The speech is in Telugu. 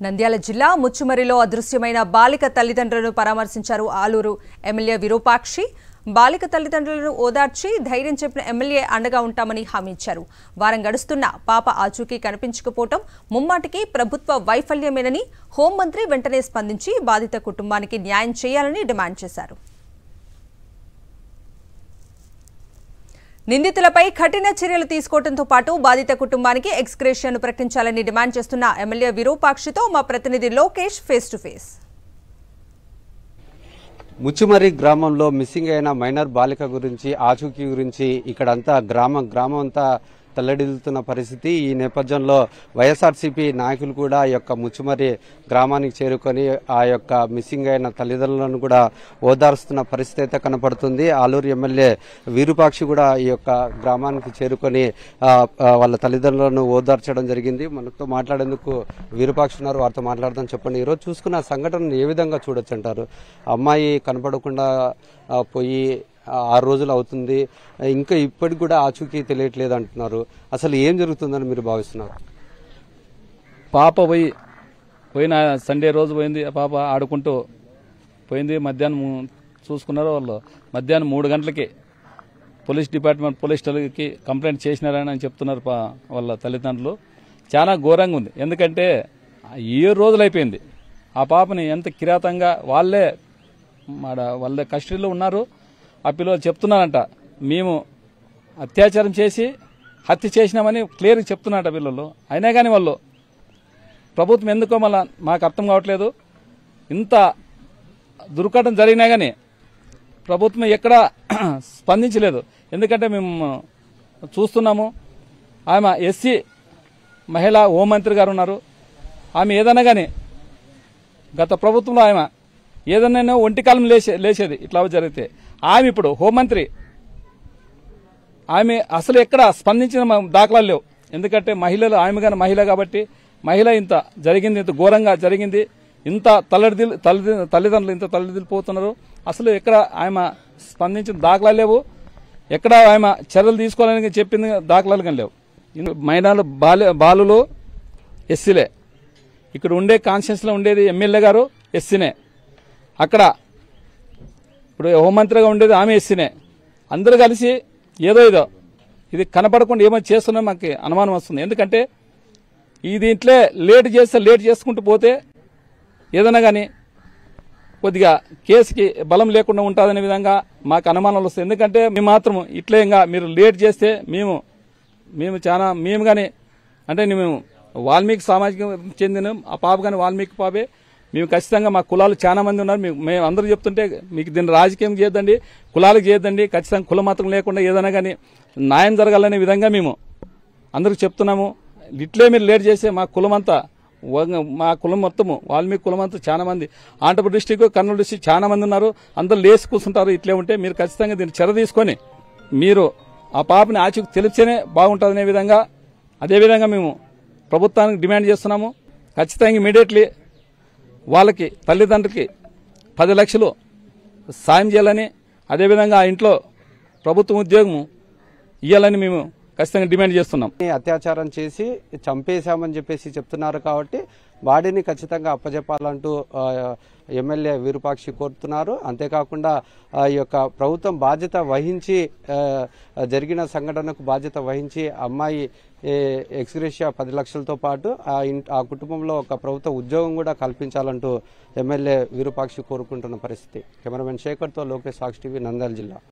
నంద్యాల జిల్లా ముచ్చుమరిలో అదృశ్యమైన బాలిక తల్లిదండ్రులను పరామర్శించారు ఆలూరు ఎమ్మెల్యే విరూపాక్షి. బాలిక తల్లిదండ్రులను ఓదార్చి ధైర్యం చెప్పిన ఎమ్మెల్యే అండగా ఉంటామని హామీ ఇచ్చారు. వారం గడుస్తున్నా పాప ఆచూకీ కనిపించకపోవడం ముమ్మాటికి ప్రభుత్వ వైఫల్యమేనని హోంమంత్రి వెంటనే స్పందించి బాధిత కుటుంబానికి న్యాయం చేయాలని డిమాండ్ చేశారు. నిందితులపై కఠిన చర్యలు తీసుకోవడంతో పాటు బాధిత కుటుంబానికి ఎక్స్గ్రేషియాను ప్రకటించాలని డిమాండ్ చేస్తున్న ఎమ్మెల్యే విరూపాక్షితో మా ప్రతినిధి Lokesh face to face. Muchumarri గ్రామంలో మిస్సింగ్ అయిన మైనర్ బాలిక గురించి ఆచూకీ గురించి ఇక్కడంతా గ్రామం అంతా తల్లడిల్లుతున్న పరిస్థితి. ఈ నేపథ్యంలో వైఎస్ఆర్సీపీ నాయకులు కూడా ఈ యొక్క ముచ్చుమరి గ్రామానికి చేరుకొని ఆ యొక్క మిస్సింగ్ అయిన తల్లిదండ్రులను కూడా ఓదార్స్తున్న పరిస్థితి అయితే కనపడుతుంది. ఆలూరు ఎమ్మెల్యే విరూపాక్షి కూడా ఈ యొక్క గ్రామానికి చేరుకొని వాళ్ళ తల్లిదండ్రులను ఓదార్చడం జరిగింది. మనతో మాట్లాడేందుకు విరూపాక్షి ఉన్నారు, వారితో మాట్లాడదాం. చెప్పండి, ఈరోజు చూసుకున్న సంఘటనను ఏ విధంగా చూడొచ్చు అంటారు? అమ్మాయి కనపడకుండా పోయి 6 రోజులు అవుతుంది, ఇంకా ఇప్పటికి కూడా ఆచూకీ తెలియట్లేదు అంటున్నారు. అసలు ఏం జరుగుతుందని మీరు భావిస్తున్నారు? పాప పోయిన సండే రోజు పోయింది. ఆ పాప ఆడుకుంటూ పోయింది. మధ్యాహ్నం చూసుకున్నారు. వాళ్ళు మధ్యాహ్నం 3 గంటలకి పోలీస్ స్టేషన్కి కంప్లైంట్ చేసినారని చెప్తున్నారు వాళ్ళ తల్లిదండ్రులు. చాలా ఘోరంగా ఉంది. ఎందుకంటే 7 రోజులు అయిపోయింది. ఆ పాపని ఎంత కిరాతంగా వాళ్ళే కస్టడీలో ఉన్నారు. ఆ పిల్లలు చెప్తున్నారంట, మేము అత్యాచారం చేసి హత్య చేసినామని క్లియర్గా చెప్తున్నారట పిల్లలు. అయినా కానీ వాళ్ళు ప్రభుత్వం ఎందుకో మళ్ళీ మాకు అర్థం కావట్లేదు. ఇంత దుర్ఘటన జరిగినా కానీ ప్రభుత్వం ఎక్కడా స్పందించలేదు. ఎందుకంటే మేము చూస్తున్నాము, ఆమె ఎస్సీ మహిళా హోంమంత్రి గారు ఉన్నారు. ఆమె ఏదైనా కానీ గత ప్రభుత్వంలో ఆమె ఏదైనా ఒంటి కాలం లేచేది ఇట్లా జరిగితే. ఆమె ఇప్పుడు హోంమంత్రి, ఆమె అసలు ఎక్కడ స్పందించిన దాఖలాలు లేవు. ఎందుకంటే మహిళలు, ఆమె కానీ మహిళ కాబట్టి మహిళ ఇంత జరిగింది, ఇంత ఘోరంగా జరిగింది, ఇంత తల్లిదండ్రులు ఇంత తల్లిదిల్లిపోతున్నారు. అసలు ఎక్కడ ఆమె స్పందించిన దాఖలాలు లేవు. ఎక్కడ ఆమె చర్యలు తీసుకోవాలని చెప్పింది దాఖలాలు కానీ లేవు. మైనాలు బాలులు ఎస్సీలే. ఇక్కడ ఉండే కాన్స్టిట్యూన్సీలో ఉండేది ఎమ్మెల్యే గారు ఎస్సీనే. అక్కడ ఇప్పుడు హోంమంత్రిగా ఉండేది ఆమె ఎస్సీనే. అందరూ కలిసి ఏదో ఇది కనపడకుండా ఏమో చేస్తున్నా మాకు అనుమానం వస్తుంది. ఎందుకంటే ఈ దీంట్లో లేట్ చేసుకుంటూ పోతే ఏదైనా కానీ కొద్దిగా కేసుకి బలం లేకుండా ఉంటుందనే విధంగా మాకు అనుమానాలు వస్తాయి. ఎందుకంటే మేము మాత్రం ఇట్లే ఇంకా మీరు లేట్ చేస్తే మేము కానీ అంటే మేము వాల్మీకి సామాజిక చెందిన ఆ పాప కానీ వాల్మీకి పాపే. మేము ఖచ్చితంగా మా కులాలు చాలా మంది ఉన్నారు. మేము అందరూ చెప్తుంటే మీకు దీన్ని రాజకీయం చేయొద్దండి, కులాలకు చేయొద్దండి, ఖచ్చితంగా కుల మతం లేకుండా ఏదైనా కానీ న్యాయం జరగాలనే విధంగా మేము అందరికి చెప్తున్నాము. ఇట్లే మీరు లేట్ చేస్తే మా కులం మొత్తము వాల్మీకి కులం అంతా చాలా మంది, ఆంధ్రప్రదేశ్ డిస్టిక్, కర్నూలు డిస్టిక్ చాలా మంది ఉన్నారు. అందరూ లేచి కూర్చుంటారు. ఇట్లే ఉంటే మీరు ఖచ్చితంగా దీన్ని చర్య తీసుకొని మీరు ఆ పాపని ఆచూకీ తెలిస్తేనే బాగుంటుందనే విధంగా, అదేవిధంగా మేము ప్రభుత్వానికి డిమాండ్ చేస్తున్నాము. ఖచ్చితంగా ఇమీడియట్లీ వాళ్ళకి తల్లిదండ్రులకి 10 లక్షలు సాయం చేయాలని, అదేవిధంగా ఆ ఇంట్లో ప్రభుత్వ ఉద్యోగం ఇవ్వాలని మేము ఖచ్చితంగా డిమాండ్ చేస్తున్నాం. అత్యాచారం చేసి చంపేశామని చెప్పేసి చెప్తున్నారు కాబట్టి బాడీని ఖచ్చితంగా అప్పచెప్పాలంటూ ఎమ్మెల్యే విరూపాక్షి కోరుతున్నారు. అంతేకాకుండా ఈ యొక్క ప్రభుత్వం బాధ్యత వహించి జరిగిన సంఘటనకు బాధ్యత వహించి అమ్మాయి ఎక్స్గ్రేషియా 10 లక్షలతో పాటు ఆ కుటుంబంలో ఒక ప్రభుత్వ ఉద్యోగం కూడా కల్పించాలంటూ ఎమ్మెల్యే విరూపాక్షి కోరుకుంటున్న పరిస్థితి. కెమెరామెన్ శేఖర్తో లోకేష్, సాక్షి టీవీ, నంద్యాల జిల్లా.